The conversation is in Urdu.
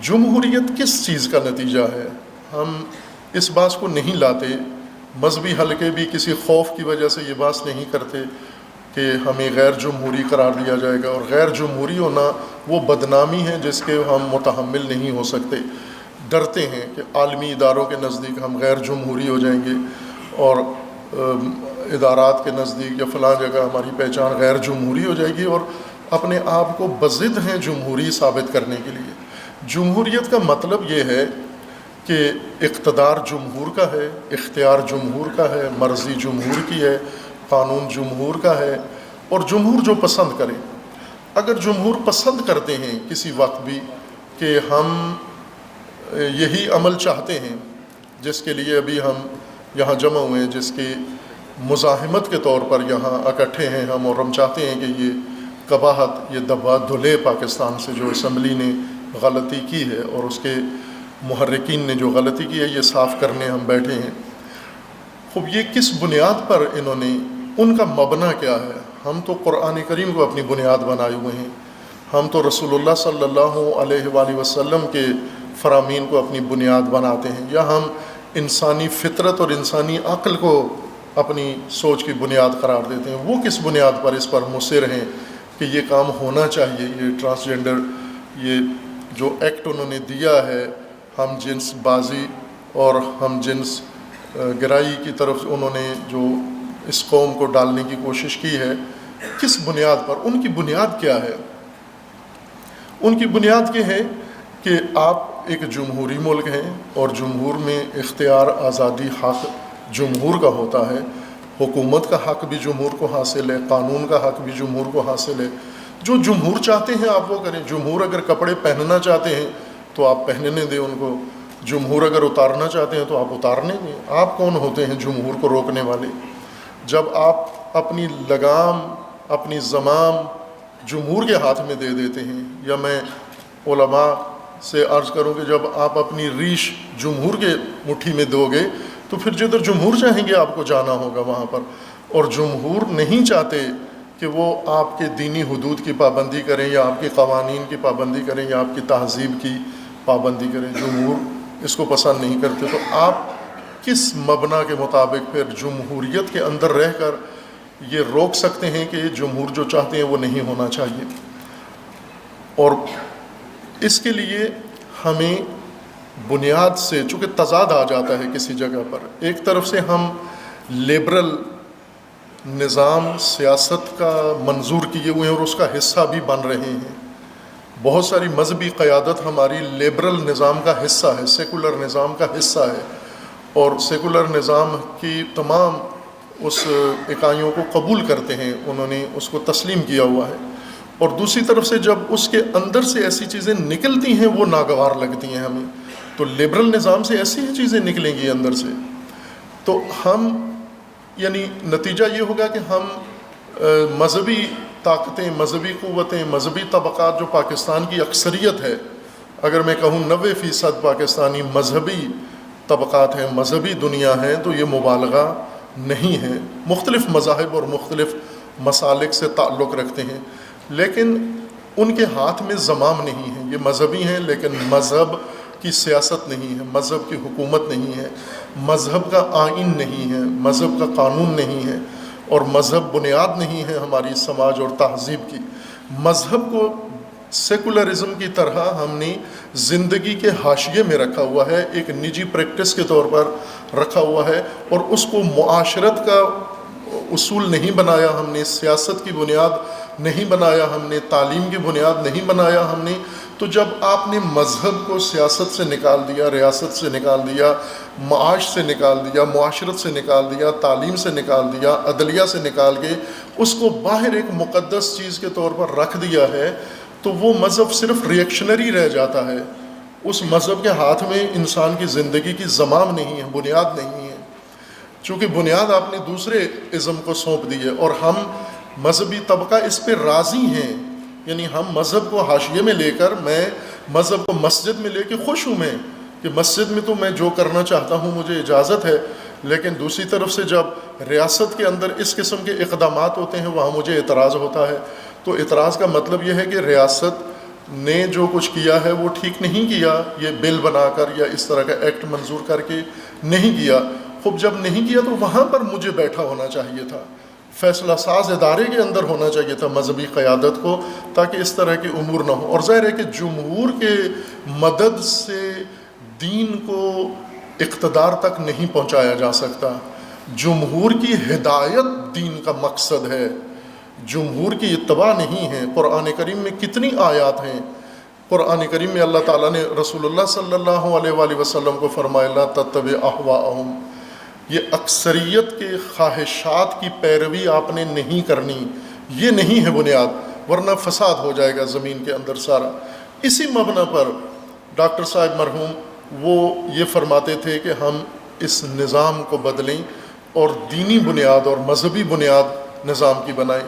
جمہوریت کس چیز کا نتیجہ ہے؟ ہم اس بات کو نہیں لاتے، مذہبی حلقے بھی کسی خوف کی وجہ سے یہ بات نہیں کرتے کہ ہمیں غیر جمہوری قرار دیا جائے گا، اور غیر جمہوری ہونا وہ بدنامی ہے جس کے ہم متحمل نہیں ہو سکتے۔ ڈرتے ہیں کہ عالمی اداروں کے نزدیک ہم غیر جمہوری ہو جائیں گے، اور ادارات کے نزدیک یا فلاں جگہ ہماری پہچان غیر جمہوری ہو جائے گی، اور اپنے آپ کو بضد ہیں جمہوری ثابت کرنے کے لیے۔ جمہوریت کا مطلب یہ ہے کہ اقتدار جمہور کا ہے، اختیار جمہور کا ہے، مرضی جمہور کی ہے، قانون جمہور کا ہے، اور جمہور جو پسند کرے۔ اگر جمہور پسند کرتے ہیں کسی وقت بھی کہ ہم یہی عمل چاہتے ہیں جس کے لیے ابھی ہم یہاں جمع ہوئے ہیں، جس کی مزاحمت کے طور پر یہاں اکٹھے ہیں ہم، اور ہم چاہتے ہیں کہ یہ قباحت، یہ دبا دھلے پاکستان سے جو اسمبلی نے غلطی کی ہے اور اس کے محرکین نے جو غلطی کی ہے، یہ صاف کرنے ہم بیٹھے ہیں۔ خوب یہ کس بنیاد پر انہوں نے، ان کا مبنا کیا ہے؟ ہم تو قرآن کریم کو اپنی بنیاد بنائے ہوئے ہیں، ہم تو رسول اللہ صلی اللہ علیہ وآلہ وسلم کے فرامین کو اپنی بنیاد بناتے ہیں، یا ہم انسانی فطرت اور انسانی عقل کو اپنی سوچ کی بنیاد قرار دیتے ہیں؟ وہ کس بنیاد پر اس پر مصر ہیں کہ یہ کام ہونا چاہیے؟ یہ ٹرانسجنڈر، یہ جو ایکٹ انہوں نے دیا ہے، ہم جنس بازی اور ہم جنس گرائی کی طرف انہوں نے جو اس قوم کو ڈالنے کی کوشش کی ہے، کس بنیاد پر؟ ان کی بنیاد کیا ہے؟ ان کی بنیاد یہ ہے کہ آپ ایک جمہوری ملک ہیں، اور جمہور میں اختیار، آزادی، حق جمہور کا ہوتا ہے۔ حکومت کا حق بھی جمہور کو حاصل ہے، قانون کا حق بھی جمہور کو حاصل ہے۔ جو جمہور چاہتے ہیں آپ وہ کریں۔ جمہور اگر کپڑے پہننا چاہتے ہیں تو آپ پہننے دیں ان کو، جمہور اگر اتارنا چاہتے ہیں تو آپ اتارنے دیں۔ آپ کون ہوتے ہیں جمہور کو روکنے والے؟ جب آپ اپنی لگام، اپنی زمام جمہور کے ہاتھ میں دے دیتے ہیں، یا میں علماء سے عرض کروں کہ جب آپ اپنی ریش جمہور کے مٹھی میں دو گے تو پھر جدھر جمہور چاہیں گے آپ کو جانا ہوگا وہاں پر۔ اور جمہور نہیں چاہتے کہ وہ آپ کے دینی حدود کی پابندی کریں، یا آپ کے قوانین کی پابندی کریں، یا آپ کی تہذیب کی پابندی کریں۔ جمہور اس کو پسند نہیں کرتے۔ تو آپ کس مبنا کے مطابق پھر جمہوریت کے اندر رہ کر یہ روک سکتے ہیں کہ جمہور جو چاہتے ہیں وہ نہیں ہونا چاہیے؟ اور اس کے لیے ہمیں بنیاد سے، چونکہ تضاد آ جاتا ہے کسی جگہ پر، ایک طرف سے ہم لیبرل نظام سیاست کا منظور کیے ہوئے ہیں اور اس کا حصہ بھی بن رہے ہیں۔ بہت ساری مذہبی قیادت ہماری لیبرل نظام کا حصہ ہے، سیکولر نظام کا حصہ ہے، اور سیکولر نظام کی تمام اس اکائیوں کو قبول کرتے ہیں، انہوں نے اس کو تسلیم کیا ہوا ہے۔ اور دوسری طرف سے جب اس کے اندر سے ایسی چیزیں نکلتی ہیں وہ ناگوار لگتی ہیں ہمیں، تو لیبرل نظام سے ایسی ہی چیزیں نکلیں گی اندر سے، تو ہم یعنی نتیجہ یہ ہوگا کہ ہم مذہبی طاقتیں، مذہبی قوتیں، مذہبی طبقات جو پاکستان کی اکثریت ہے، اگر میں کہوں 90% پاکستانی مذہبی طبقات ہیں، مذہبی دنیا ہے، تو یہ مبالغہ نہیں ہے۔ مختلف مذاہب اور مختلف مسالک سے تعلق رکھتے ہیں، لیکن ان کے ہاتھ میں زمام نہیں ہے۔ یہ مذہبی ہیں لیکن مذہب کی سیاست نہیں ہے، مذہب کی حکومت نہیں ہے، مذہب کا آئین نہیں ہے، مذہب کا قانون نہیں ہے، اور مذہب بنیاد نہیں ہے ہماری سماج اور تہذیب کی۔ مذہب کو سیکولرزم کی طرح ہم نے زندگی کے حاشیے میں رکھا ہوا ہے، ایک نجی پریکٹس کے طور پر رکھا ہوا ہے، اور اس کو معاشرت کا اصول نہیں بنایا ہم نے، سیاست کی بنیاد نہیں بنایا ہم نے، تعلیم کی بنیاد نہیں بنایا ہم نے۔ تو جب آپ نے مذہب کو سیاست سے نکال دیا، ریاست سے نکال دیا، معاش سے نکال دیا، معاشرت سے نکال دیا، تعلیم سے نکال دیا، عدلیہ سے نکال کے اس کو باہر ایک مقدس چیز کے طور پر رکھ دیا ہے، تو وہ مذہب صرف ریئیکشنری رہ جاتا ہے۔ اس مذہب کے ہاتھ میں انسان کی زندگی کی زمام نہیں ہے، بنیاد نہیں ہے، چونکہ بنیاد آپ نے دوسرے ازم کو سونپ دی ہے، اور ہم مذہبی طبقہ اس پہ راضی ہیں۔ یعنی ہم مذہب کو حاشیے میں لے کر، میں مذہب کو مسجد میں لے کے خوش ہوں میں کہ مسجد میں تو میں جو کرنا چاہتا ہوں مجھے اجازت ہے، لیکن دوسری طرف سے جب ریاست کے اندر اس قسم کے اقدامات ہوتے ہیں وہاں مجھے اعتراض ہوتا ہے۔ تو اعتراض کا مطلب یہ ہے کہ ریاست نے جو کچھ کیا ہے وہ ٹھیک نہیں کیا، یہ بل بنا کر یا اس طرح کا ایکٹ منظور کر کے نہیں کیا۔ خوب جب نہیں کیا تو وہاں پر مجھے بیٹھا ہونا چاہیے تھا، فیصلہ ساز ادارے کے اندر ہونا چاہیے تھا مذہبی قیادت کو، تاکہ اس طرح کے امور نہ ہوں۔ اور ظاہر ہے کہ جمہور کے مدد سے دین کو اقتدار تک نہیں پہنچایا جا سکتا۔ جمہور کی ہدایت دین کا مقصد ہے، جمہور کی اتباع نہیں ہے۔ قرآن کریم میں کتنی آیات ہیں، قرآن کریم میں اللہ تعالیٰ نے رسول اللہ صلی اللہ علیہ وآلہ وسلم کو فرمایا لا تتبع اہواءہم، یہ اکثریت کے خواہشات کی پیروی آپ نے نہیں کرنی، یہ نہیں ہے بنیاد، ورنہ فساد ہو جائے گا زمین کے اندر سارا۔ اسی مبنا پر ڈاکٹر صاحب مرحوم وہ یہ فرماتے تھے کہ ہم اس نظام کو بدلیں اور دینی بنیاد اور مذہبی بنیاد نظام کی بنائیں۔